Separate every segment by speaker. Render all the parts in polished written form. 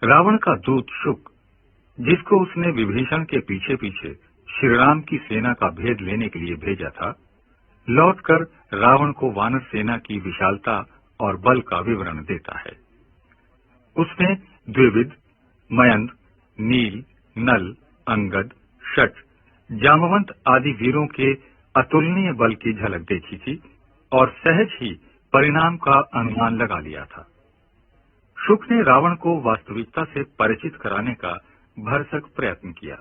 Speaker 1: रावण का दूत शुक, जिसको उसने विभीषण के पीछे पीछे श्रीराम की सेना का भेद लेने के लिए भेजा था, लौटकर रावण को वानर सेना की विशालता और बल का विवरण देता है। उसमें द्विविद, मयंद, नील, नल, अंगद, शठ, जामवंत आदि वीरों के अतुलनीय बल की झलक देखी थी और सहज ही परिणाम का अनुमान लगा लिया था। शुक ने रावण को वास्तविकता से परिचित कराने का भरसक प्रयत्न किया।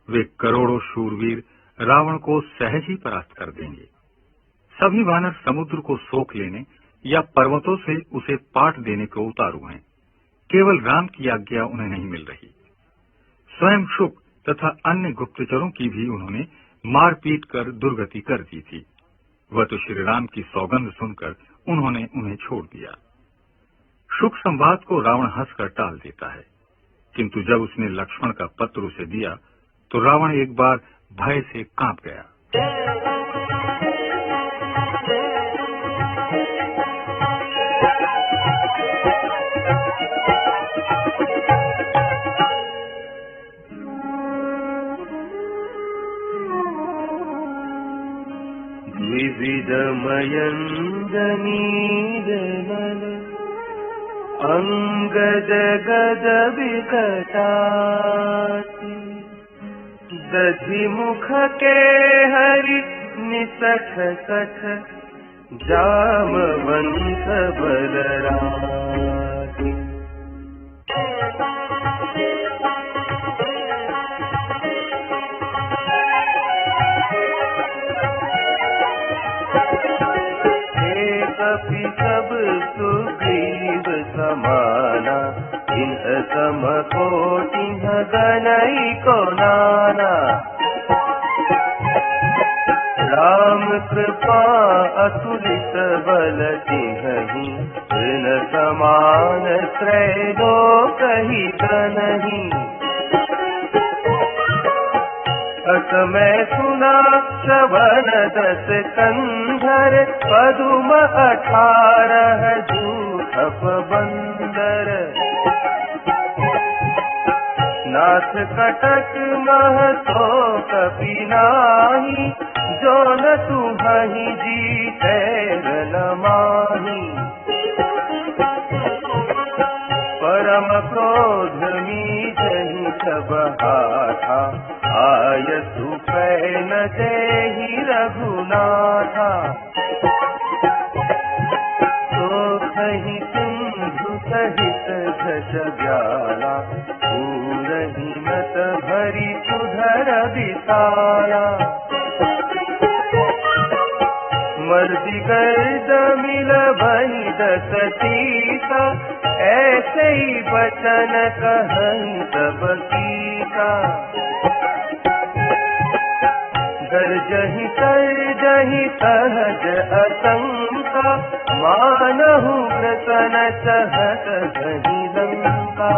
Speaker 1: वे करोड़ों शूरवीर रावण को सहज ही परास्त कर देंगे। सभी वानर समुद्र को सोख लेने या पर्वतों से उसे पाट देने को उतारू हैं। केवल राम की आज्ञा उन्हें नहीं मिल रही। स्वयं शुक तथा अन्य गुप्तचरों की भी उन्होंने मारपीट कर दुर्गति कर दी थी। वह तो श्री राम की सौगंध सुनकर उन्होंने उन्हें छोड़ दिया। शुक संवाद को रावण हंसकर टाल देता है, किंतु जब उसने लक्ष्मण का पत्र उसे दिया तो रावण एक बार भय से कांप गया।
Speaker 2: विविधमयञ्जनीरनल अंगद गद विकटाति दधि मुख के हरि निसठ सठ जामवंत बलराति। कपि सब सुग्रीव समाना इन्ह सम कोटिन्ह गनई को नाना। राम कृपा अतुलित बल तिन्हि ऋण समान त्रैलोक हित नहीं। अस मैं सुना श्रवण दस कंधर पदुम 18 जूथप बंदर। नाथ कटक मह तो कपि नाही जो न तुम्हि जीते न माही। परम क्रोध मीजहि सब हाथा आयसु पैन देहि रघुनाथा। तो कहि सिंधु सहित झट ब्याला पूरहि मत भरी सुधर विशाला। मर्दि गर्द मिल भई 10 टीका ऐसे ही बचन कहई सब कीका। गर्जहि सर्जहि सहज असंका मानहु व्रतन चहत गहि लंका।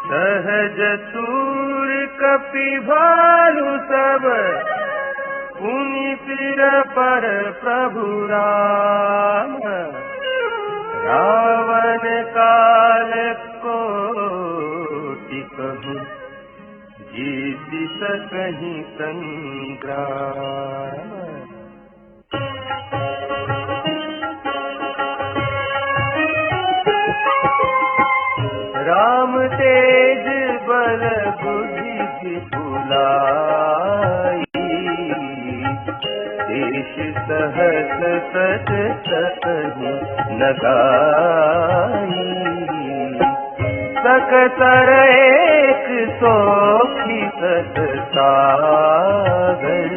Speaker 2: सहज सूर कपि भालु सब पुनि सिर पर प्रभु राम। रावण काल कोटि कहु जीति सकहि संग्राम। राम तेज बल बुद्धि विपुलाई देश सहस सत सकहि न गाई। सकतर एक सोखी सत सागर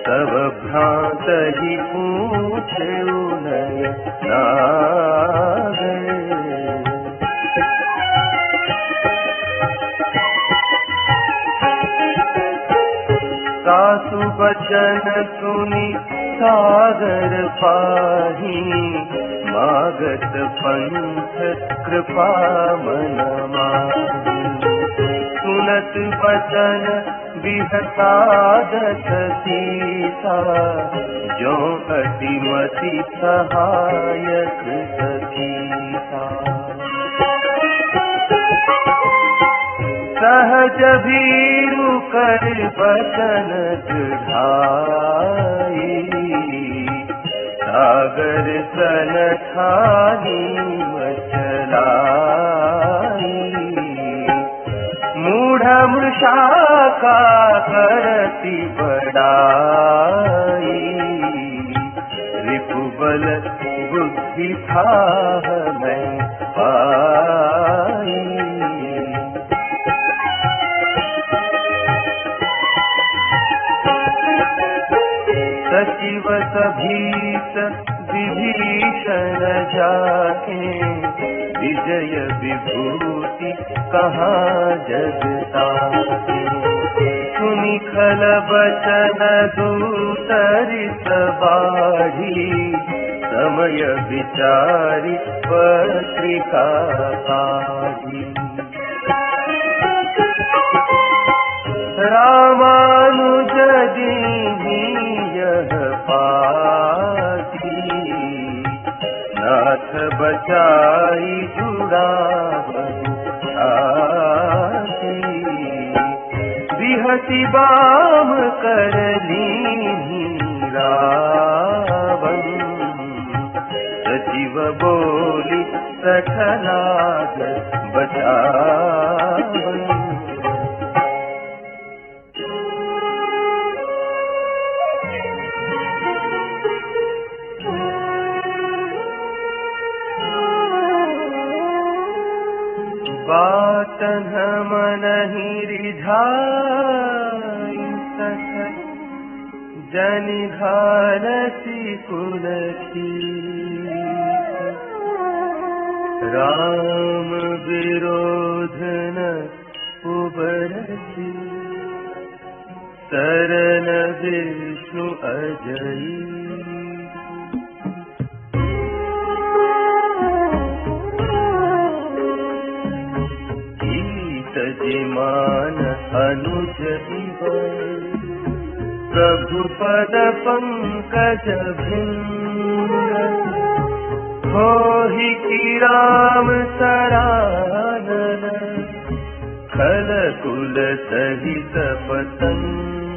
Speaker 2: सब भ्रांत ही पूछे उनय नागर। सासु बचन सुनी सागर पाही मागत पंथ कृपा मन माही। सुनत बचन बिहसादत सीता, जो अतिमति सहायक सखीता। सहज भीरु कर बचन दृढ़ाई, सागर सन ठानी मचलाई। मूढ़ मृषाका करती बड़ाई, रिपुबल बुद्धि थाह मैं पाई। सचिव सभीत विभीषण जाके, विजय विभूति कहाँ जगताके। सुनि खल बचन दूतरित बाढ़ी, समय विचारि पत्रिका काढ़ी। रामानुज दीनी यह पाती, नाथ बचाई जुड़ावहु छाती। बिहति बाम कर लीन्ही रावण, सचिव बोली सठनाग बचावन। बातन मनहि रिझाई सखै, जनि घालसी कुलसी। राम विरोध न उबरसी, शरण विष्णु अजई। मान अनुज प्रभु पद पंकज भिन्न, होहि की राम सरानन, खल कुल सहित पतंग।